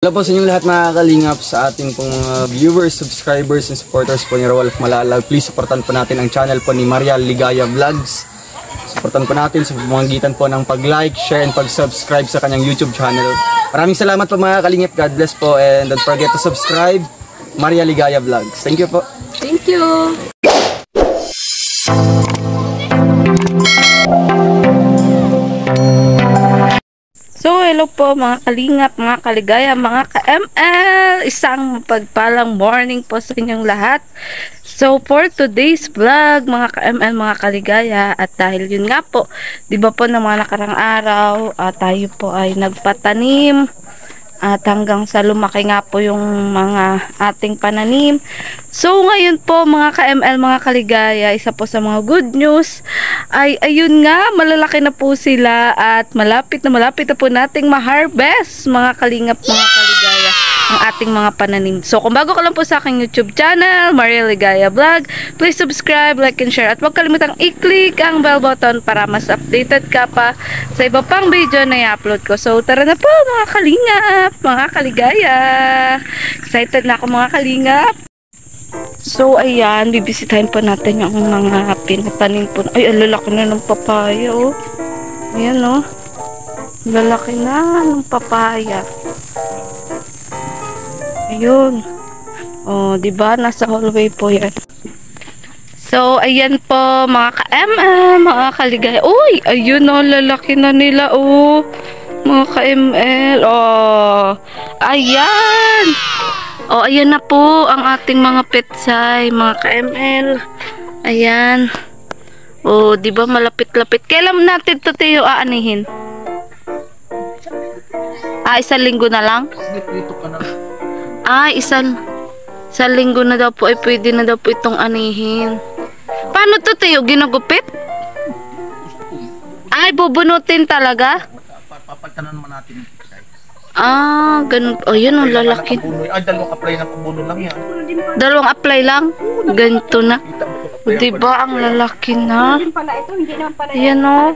Hello po sa inyong lahat mga kalingap, sa ating pong viewers, subscribers, and supporters po ni Rolf Malalag. Please supportan po natin ang channel po ni Maria Ligaya Vlogs. Supportan po natin sa pamamagitan po ng pag-like, share, and pag-subscribe sa kanyang YouTube channel. Maraming salamat po mga kalingap. God bless po, and don't forget to subscribe Maria Ligaya Vlogs. Thank you po. Thank you. So, hello po mga kalingap, mga kaligaya, mga ka-ML. Isang pagpalang morning po sa inyong lahat. So, for today's vlog, mga ka-ML, mga kaligaya, at dahil yun nga po, di ba po na mga nakarang araw, tayo po ay nagpatanim. At hanggang sa lumaki nga po yung mga ating pananim. So ngayon po mga ka-ML, mga kaligaya, isa po sa mga good news ay ayun nga, malalaki na po sila at malapit na po nating ma-harvest mga kalingap, mga kaligaya, ang ating mga pananim. So kung bago ka lang po sa aking YouTube channel, Maria Ligaya Vlog, please subscribe, like, and share. At huwag kalimutang i-click ang bell button para mas updated ka pa sa iba pang video na i-upload ko. So tara na po mga kalingap, mga kaligaya. Excited na ako mga kalingap. So ayan, bibisitahin po natin yung mga pinatanim po. Ay, lalaki na ng papaya oh. Ayan oh. Lalaki na ng papaya. Ayun. Oh, 'di ba? Nasa hallway po 'yan. So ayan po mga ka-ML, mga kaligaya. Uy, ayun oh, lalaki na nila oh. Mga ka-ML. Oh. Ayan. Oh, ayan na po ang ating mga petsay, mga ka-ML. Ayan. Oh, 'di ba malapit-lapit. Kailan natin 'to tayo aanihin? Isang linggo na lang? Isang linggo na daw po ay pwede na daw po itong anihin. Paano 'to tayo ginagupit? Ay, bubunutin talaga? Papagtanan naman natin. Ganun. Oh, yun ang lalaki. Dalawang apply na pabuno lang yan. Dalawang apply lang? Ganito na. Diba ang lalaki na? Ayan o.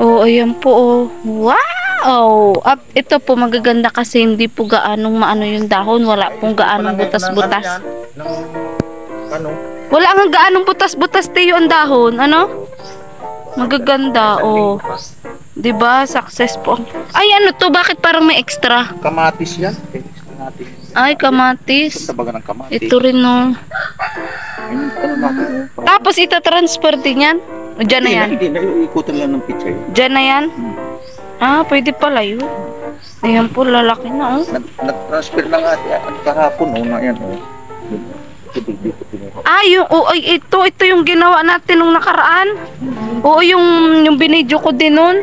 Oh, ayan po oh. Wow! At ito po magaganda kasi hindi po gaanong maano yung dahon. Wala pong gaanong butas-butas. Wala nga gaanong butas-butas tayo ang dahon. Ano? Magaganda oh. Diba? Success po. Ay, ano to? Bakit parang may extra? Kamatis yan. Ay, kamatis. Tabagan ng kamatis. Ito rin no. Tapos itatransfer din yan? O, dyan na yan? Hindi na. Ikutan lang ng picture. Dyan na yan? Pwede pala yun. Ayan po, lalaki na oh. Nag-transfer lang ate. Kahapon oh. Na yan oh. Ito yung ginawa natin nung nakaraan. Oo, yung binidyo ko din nun.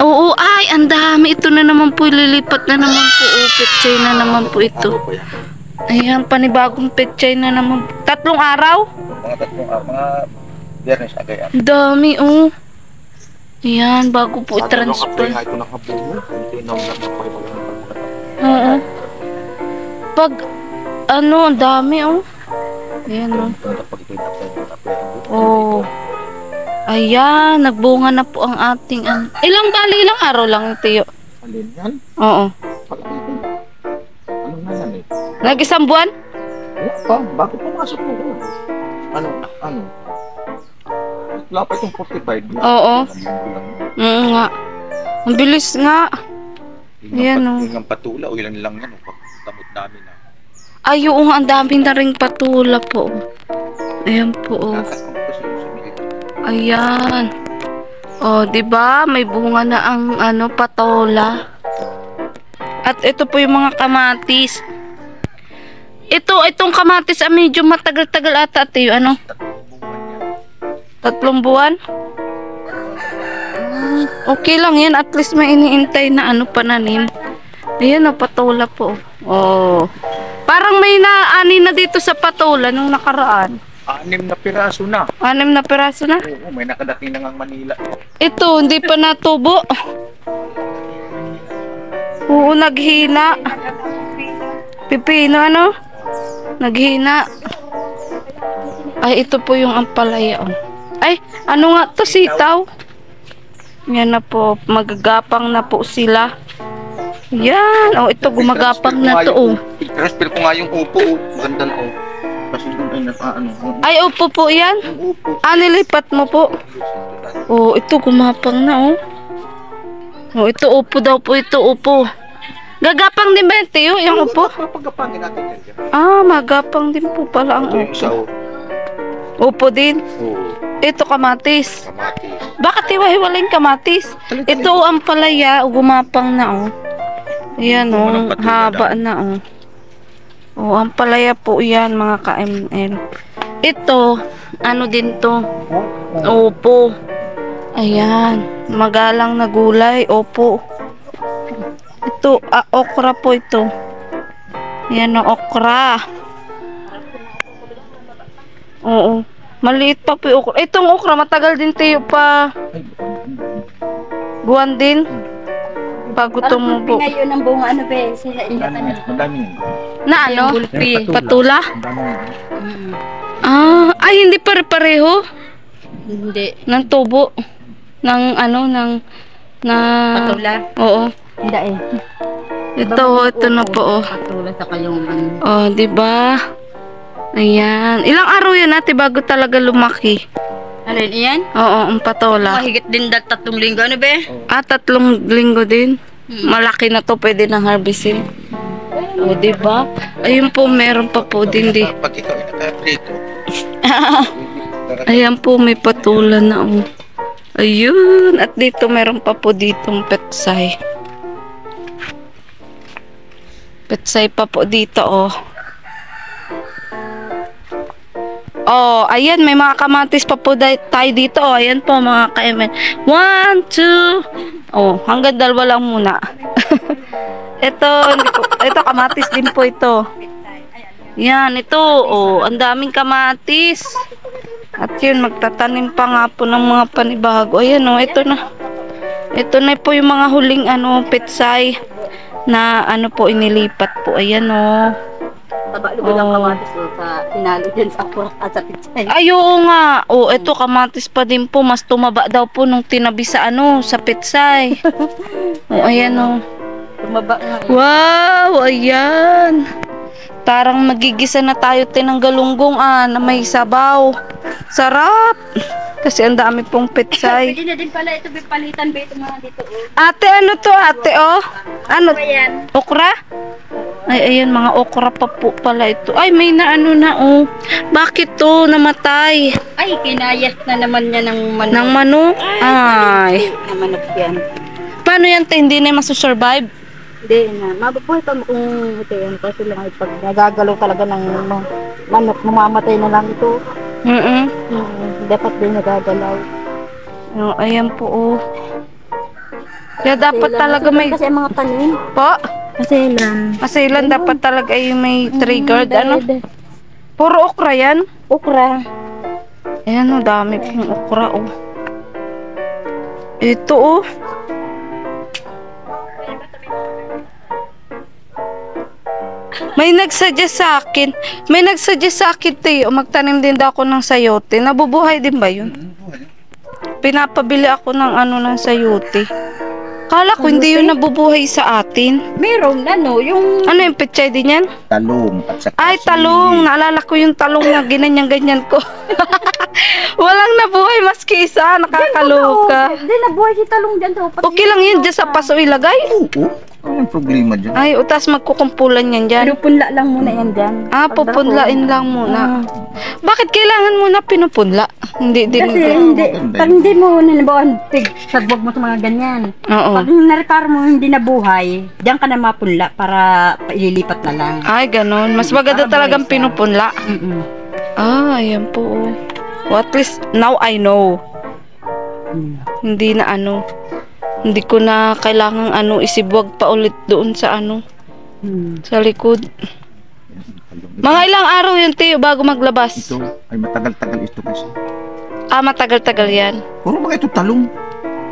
Oo, ay, ang dami. Ito na naman po, lilipat na naman po. Pechay na naman po ito. Ayan, panibagong pechay na naman. 3 araw? Mga 3 araw, mga Biyernes agayan. Dami, oh. Ayan, bago po i-transfer. Oo. Pag, ang dami, oh. Ayan, oh. Oh. Ayan, nagbunga na po ang ating ilang araw lang ito yun? Alin yan? Oo. Ano na yan eh? Nag-isang buwan? Wala pa, bago pumasok po. Ano? Wala pa itong 45. Oo. Nga. Ang bilis nga. Ayan, oh. Yung patula o ilan lang yan. Tamot namin na. Ay, oo nga, ang dami na ring patula po. Ayan po, oh. Ayan. Oh, 'di ba? May bunga na ang patola. At ito po yung mga kamatis. Itong kamatis medyo matagal-tagal ata ito, 3 buwan. Okay lang 'yan, at least may iniintay na pananim. Ayan patola po. Oh. Parang may naani na dito sa patola nung nakaraan. 6 na piraso na. 6 na piraso na? Oo, may nakadating na ng Manila. Ito, hindi pa natubo. Oo, naghina. Pipino, naghina. Ay, ito po yung ampalaya. Ay, ano nga to, sitaw? Yan na po, magagapang na po sila. Yan. Oh, ito gumagapang na to. Oh. Transfer ko nga yung upo. Ganda na oh. Kasi yung ano. Ay, upo po yan? Yung upo. Ah, nilipat mo po. Oh, ito gumapang na oh. Oh, ito upo daw po. Ito upo. Gagapang din ba yan, Tiyo? Yung upo? Papagapangin natin yan. Ah, magapang din po pala ang Ito yung isa upo. oh. Upo din. Oo. Ito kamatis. Kamatis. Bakit hiwa-hiwaling kamatis? Ito ang palaya, gumapang na oh. Ayan oh, haba na oh. Oh, ang palaya po yan mga ka-ML. Ito, ano din to? Opo. Ayan, magalang na gulay, opo. Ito, okra po ito. Ayan oh, okra. Oo. Maliit pa po yung okra. Itong okra, matagal din tayo pa. Buwan din. Bago tumubo. Ngayon ang bunga ano ba? Sila Madami yun. Na ano? Patula. Patula? Madami yun. Ay hindi pare-pareho. Hindi. Ng tubo. Ng ano, ng Patula? Oo. Hindi eh. Ito na po oh. Patula sa kayong ano. Oh, di ba? Ayan. Ilang araw yan ate bago talaga lumaki? Ano yun yan? Oo, ang patola. Mahigit din 3 linggo ano ba? 3 linggo din. Malaki na to, pwede nang harvestin. O, diba? Ayun po, meron pa po din di. Pag ikaw inaka-prito. Ayan po, may patula na oh. Ayun. At dito, meron pa po ditong petsay. Petsay pa po dito oh. Oh, ayan, may mga kamatis pa po tayo dito. Oh, ayan po mga ka-ML. 1, 2. Oh, hanggang 2 lang muna. ito kamatis din po ito. Yan, ito. Oh, ang daming kamatis. At yun, magtatanim pa nga po ng mga panibago. Ayan oh, ito na. Ito na po yung mga huling petsay na po inilipat po. Ayan oh. Taba-lubog ang kamatis sa pinalo dyan sa akura at sa pitsay. Ay, oo nga. Oh, ito kamatis pa din po. Mas tumaba daw po nung tinabi sa sa pitsay. Oh, ayan oh. Tumaba nga. Wow, ayan. Parang magigisa na tayo ng galunggong na may sabaw. Sarap. Kasi ang dami pong pitsay. Pwede na din pala ito palitan ba ito mga dito oh. Ate, ano to ate oh? Ano? Ayan. Okra? Ay, ayan, mga okra pa po pala ito. Ay, may na oh. Bakit to namatay? Ay, kinayas na naman niya ng manok. Ng manok? Ay. Na manok yan. Paano yan te? Hindi na masusurvive? Hindi na. Mabubuhay pa kung ito yan. Kasi lang ay pag nagagalaw talaga ng manok, mamamatay na lang ito. Dapat din nagagalaw. Oh, ayan po oh. Kaya dapat talaga may... Kasi mga tanim. Po? Kasilan. Kasilan dapat talaga ay may triggered ano? Puro okra yan? Okra. Ayan oh, dami pong okra oh. Ito oh. May nagsuggest sa akin. May nagsuggest sa akin tayo. Magtanim din daw ako ng sayote. Nabubuhay din ba yun? Pinapabili ako ng ng sayote. Kala ko hindi yun nabubuhay sa atin. Meron yung... Ano yung pechay din yan? Talong at saka Ay, talong. Naalala ko yung talong na ganyan ko. Walang nabuhay maski isa. Nakakaloka. Hindi nabuhay si talong dyan. Okay lang yun dyan sa paso ilagay. Oo. Ano yung problema dyan? Ay, utas magkukumpulan yan dyan. Pero punla lang muna yan dyan. Pupunlain lang muna. Bakit kailangan muna pinupunla? Hindi din. Kasi hindi mo nanabawan sagbog mo sa mga ganyan. Oo. Pag nareparo mo hindi nabuhay, diyan ka na mapunla para ililipat na lang. Ay, ganun. Mas maganda talagang pinupunla. Ayan po. Well, at least now I know. Hindi na hindi ko na kailangang isibwag pa ulit doon sa sa likod. Mga ilang araw yun, Tiyo, bago maglabas? Ito ay matagal-tagal ito kasi. Matagal-tagal yan. Puro mga ito talong.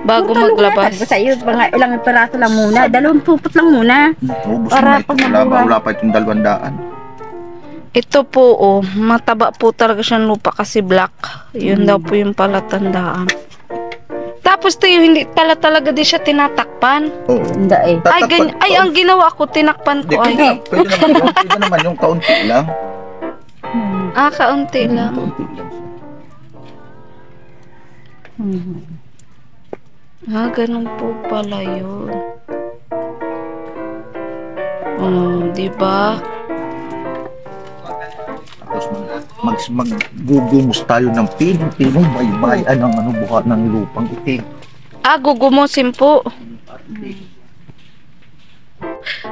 Bago maglabas. Sa iyo, mga ilang peraso lang muna. 2 pupot lang muna. Ubus Para na ito. Wala pa itong 200. Ito po, mataba po talaga siyang lupa kasi black. Yun daw po yung palatandaan. Tapos Tapos tayo, hindi pala talaga din siya tinatakpan. Oo. Hindi eh. Ay, ganyan. Ay, ang ginawa ko, tinakpan ko. Pwede Ay. pwede naman yung kaunti lang. Ah, kaunti lang. Kaunti lang. Ah, ganun po pala yun. Oh, di ba? Tapos maggugumos tayo ng pinong baybayan ng buha ng lupang itim. Ah, gugumusin po.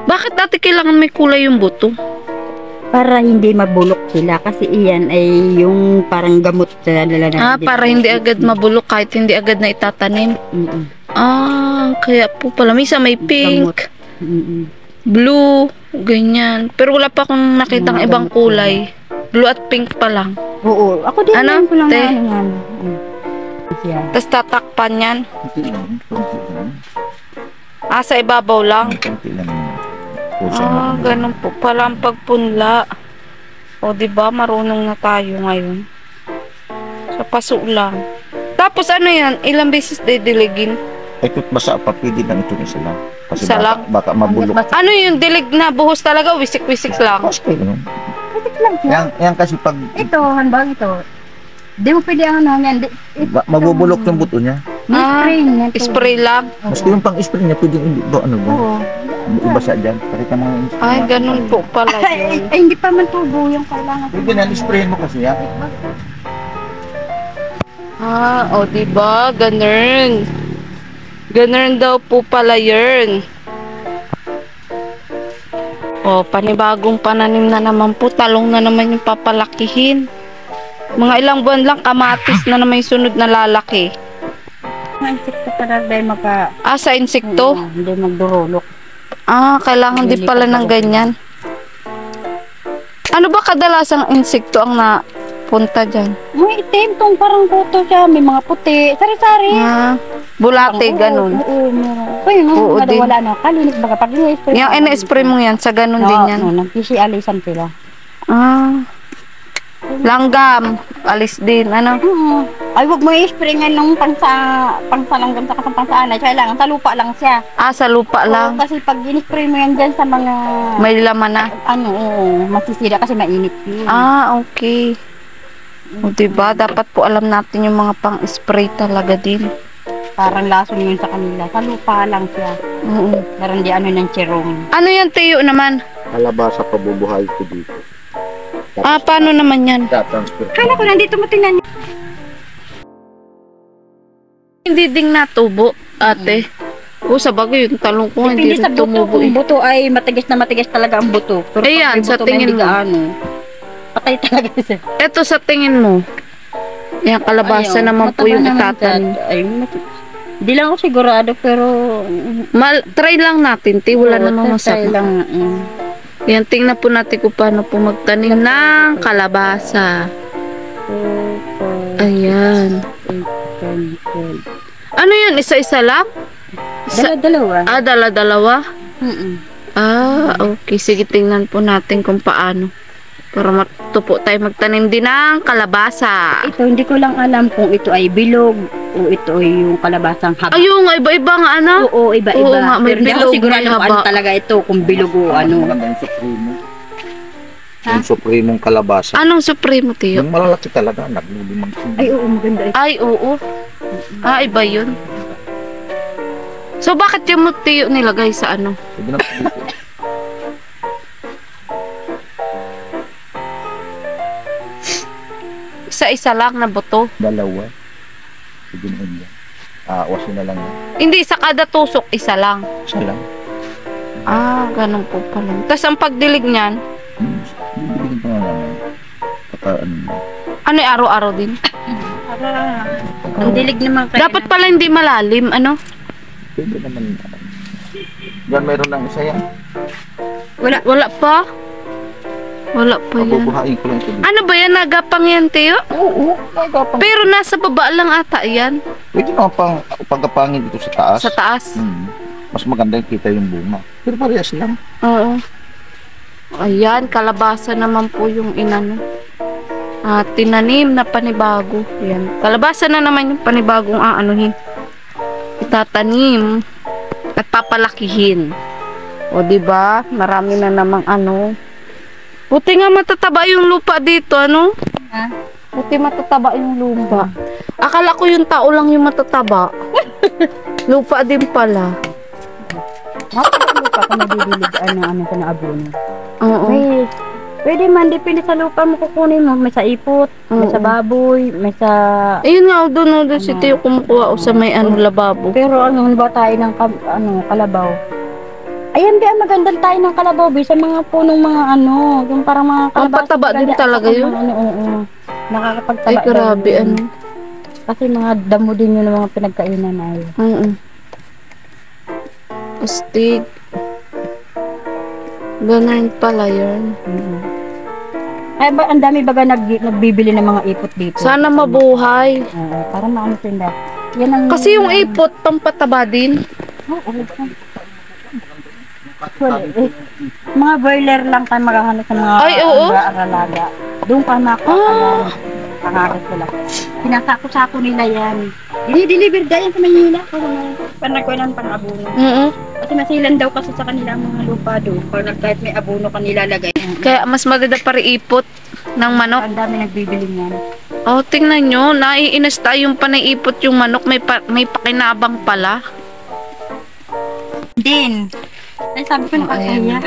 Bakit dati kailangan may kulay yung buto? Para hindi mabulok sila kasi iyan ay yung parang gamot sa nila Ah, para hindi agad mabulok kahit hindi agad na itatanim. Ah, kaya po pala. Misa may pink, blue, ganyan. Pero wala pa akong nakitang ibang kulay. Blue at pink pa lang. Oo, ako din Ano, ko lang te? Yeah. Tapos tatakpan yan. Konti lang. Ah, sa ibabaw lang. Konti lang. Ah, ganun po pala ang pagpunla. O, diba, marunong na tayo ngayon. Sa paso lang. Tapos ano yan, ilang beses didiligin? Ay, kung basa pa, pwede lang ito isa lang. Kasi Isa lang? baka mabulok. Ano yung dilig na buhos talaga? Wisik-wisik lang. Okay lang. lang siya. Yan kasi pag Ito, hanbang ito. Di mo pwede ang ano yan. mabubulok yung buto niya. Ah, Spray niya to. spray lang. Maski yung pang-spray niya, pwede yung ano ba? Oo. Ibasa dyan. Pakita mo yung Ay, ganun po pala Ay, yun. ay, hindi pa man tubo yung kailangan. Pwede na, sprayin mo kasi yan. Ah, o diba? Ganun. Ganun daw po pala yun. O, panibagong pananim na naman po. Talong na naman yung papalakihin. Mga ilang buwan lang, kamatis na naman yung sunod na lalaki. Mga insekto para dahil maka... Ah, sa insekto? Hindi magdurulok. Ah, kailangan din pala ng ganyan. Ano ba kadalasang insekto ang napunta dyan? May itim tong parang puto siya. May mga puti. Sari-sari. Ah, bulate, ganun. Oo, meron. Ayun, Oo, din. wala na. Kalinis baga pag i-spray. Yung ina-spray mo yan, sa ganun din yan. Nag-pisialisan sila. Ah, langgam, alis din, ano? Ay, wag mo i-spray nga nung pangsalanggam sa pangsaan. Kailangan sa lupa lang siya. Ah, sa lupa lang. Oo, kasi pag in-spray mo yan dyan sa mga... May laman na. Masisira kasi mainit yun. Ah, okay. O, diba? Dapat po alam natin yung mga pang-spray talaga din. Parang lason yun sa kanila. Sa lupa lang siya. Oo. Meron di ano ng chirong. Ano yan, Tiyo naman? Kalabasa pabubuhay ko dito. Ah, paano naman yan? Transfer. Kala ko nandito mo tingnan. Hindi ding natubo, ate. O, sa bagay, yung talong ko, hindi Depende rin sa buto. tumubo Kung eh. buto ay matigas na matigas talaga ang buto. Pero Ayan, pag may sa buto tingin na hindi mo. gaano, patay talaga siya. Eto sa tingin mo. Yan, kalabasa Ayaw, naman po mataba yung naman itatanim. siya. Ay, hindi lang ako sigurado pero... Try lang natin, Ti. Wala namang Try masama. lang. Yan, tingnan po natin kung paano po magtanim ng kalabasa. Ayan. Ano yun? Isa-isa lang? Dala-dalawa. Ah, dala-dalawa? Ah, okay. Sige, tingnan po natin kung paano. Para matupo tayo magtanim din ng kalabasa. Ito, hindi ko lang alam kung ito ay bilog o ito ay yung kalabasang haba. Ayun nga, iba-iba nga ano? Oo, iba-iba. Oo nga, may Pero hindi ako bilog, sigurado may kung ano haba. talaga ito, kung bilog o ano. Maganda yung supremo. Ha? Yung supremong kalabasa. Anong supremo, Tiyo? Yung malalaki talaga, naglulimang. Ay, oo, maganda ito. Ay, oo. Ah, iba yun. So, bakit yung Tiyo nilagay sa ano? Pwede na dito. Isa-isa lang na buto. Dalawa. Pwede na yun. Wasin na lang yan. Hindi, sa kada tusok, isa lang. Isa lang. Ah, ganun po pala. Tapos ang pagdilig niyan, Bibigyan pa nga naman. ano yung araw-araw din? Ang dilig naman kayo. Dapat pala hindi malalim, ano? Pwede naman. Yan, mayroon lang isa yan. Wala pa? Wala pa yan. Mabubuhain ko lang ito dito. Ano ba yan? Nagapang yan, Tiyo? Oo, nagapang. Pero nasa baba lang ata yan. Pwede naman pagkapangin dito sa taas. Sa taas. Mas maganda yung kita yung bunga. Pero parehas lang. Oo. Ayan, kalabasa naman po yung inano. Tinanim na panibago. Ayan. Kalabasa na naman yung panibagong aanuhin. magtatanim at papalakihin. O di ba? Marami na namang ano. Buti nga matataba yung lupa dito, ano? Buti matataba yung lupa. Akala ko yung tao lang yung matataba. Lupa din pala. Lupa ka nabiligaan na ano ka na abono. Oo. Pwede man, depende sa lupa mo kukunin mo. May sa ipot, may sa baboy, may sa... Ayun nga, doon si Teo kumukuha o sa may ano, lababo. Pero ano, ba tayo ng kalabaw? Ayan, magandang tayo ng kalabaw, sa mga punong mga ano, yung parang mga kalabaw. Ang pataba din talaga yun? Oo. Nakakapagtaba. Ay, grabe, ano. Kasi mga damo din yun ng mga pinagkainan na yun. Astig. Ganun pala yun. Ay, ang dami baga nagbibili ng mga ipot dito. Sana mabuhay. Para maano sila. Yan ang... Kasi yung ipot, pampataba din. Oo. Mga boiler lang tayo maghahanap sa mga aralaga. Doon pa nakahanap sila. Pinasako-sako nila yan. Dini-deliver yan sa Manila. Panagkunan pang abono. Kasi masilan daw kasi sa kanila ang mga lupa doon. Kahit may abono kanila lagay. Kaya mas maganda pa rin ipot ng manok. Ang dami nagbibili niyan. Oh, tingnan nyo. Naiinis tayong panaipot yung manok. May pakinabang pala. Din. Ay, sabi ko nakakaya.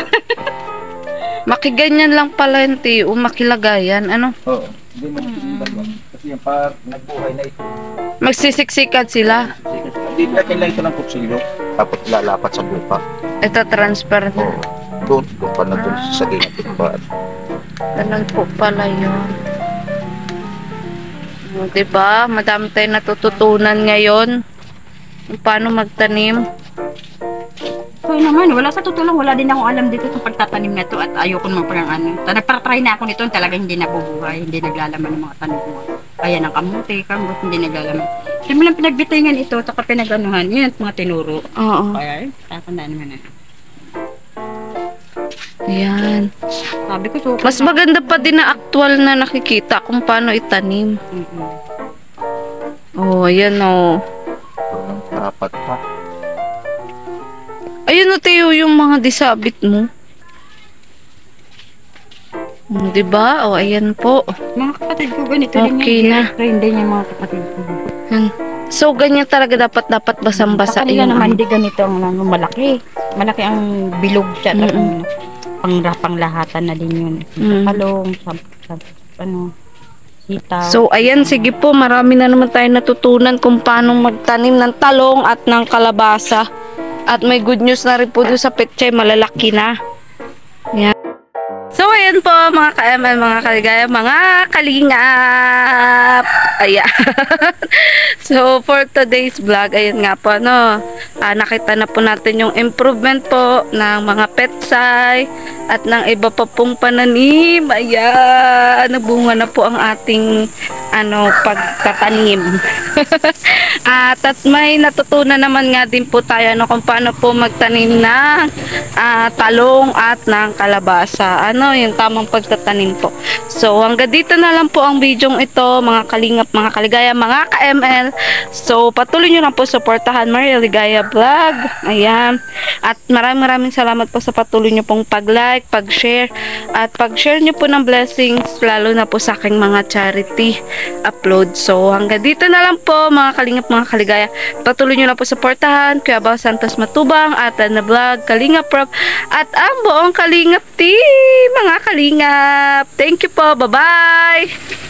Makiganyan lang pala yung Teo. Makilagayan. Ano? Oo. Hindi mo kasi yung nagbuhay na ito. Magsisiksikat sila. Hindi na kailangan ito ng kutsilyo. Tapos lalapat sa lupa. Ito transfer na. Doon pa na doon sa ginagawa. Ganun po pala yun. Diba? Madami tayong natututunan ngayon. Kung paano magtanim. So naman, wala sa tutulong, wala din akong alam dito sa pagtatanim na to at ayoko naman parang ano. Nagpatry na ako nito, talagang hindi nabubuhay, hindi naglalaman ng mga tanim mo. Kaya ng kamuti, kambot, hindi naglalaman. Kasi mo lang pinagbitingan ito, saka pinaganuhan, yun at mga tinuro. Oo. Kaya, tatandaan naman na. Ayan. Sabi ko, so, Mas maganda pa din na actual na nakikita kung paano itanim. Oh, ayan o. Dapat pa. Ayun o, Teo, yung mga disabit mo. Diba? O, ayan po. Mga kapatid ko, ganito Okay din na. Train din yung mga kapatid ko. So, ganyan talaga dapat basang-basa. Sa kanila naman, hindi ganito ang malaki. Malaki ang bilog siya. Panglahatan na din yun. Talong, sitaw. So, ayan, sige po. Marami na naman tayo natutunan kung paano magtanim ng talong at ng kalabasa. At may good news na rin po doon sa pechay, malalaki na. Yan. So, ayan po mga ka-ML, mga kaligaya, mga kalingap. Ayan. So, for today's vlog, ayan nga po, no, nakita na po natin yung improvement po ng mga petsay at ng iba pa pong pananim. Ayan, nabunga na po ang ating pagtatanim. At may natutunan naman nga din po tayo kung paano po magtanim ng talong at ng kalabasa. Yung tamang pagtatanim po. So, hanggang dito na lang po ang videong ito, mga kalingap, mga kaligaya, mga ka-ML. So, patuloy nyo lang po supportahan Mariel Ligaya Vlog. Ayan. At maraming salamat po sa patuloy nyo pong pag-like, pag-share, at pag-share nyo po ng blessings, lalo na po sa aking mga charity upload. So, hanggang dito na lang po, mga kalingap, mga kaligaya. Patuloy nyo lang po supportahan Kuya Bao Santos Matubang at na vlog, Kalingap Prop, at ang buong Kalingap team, mga kalingap. Thank you po. Bye-bye!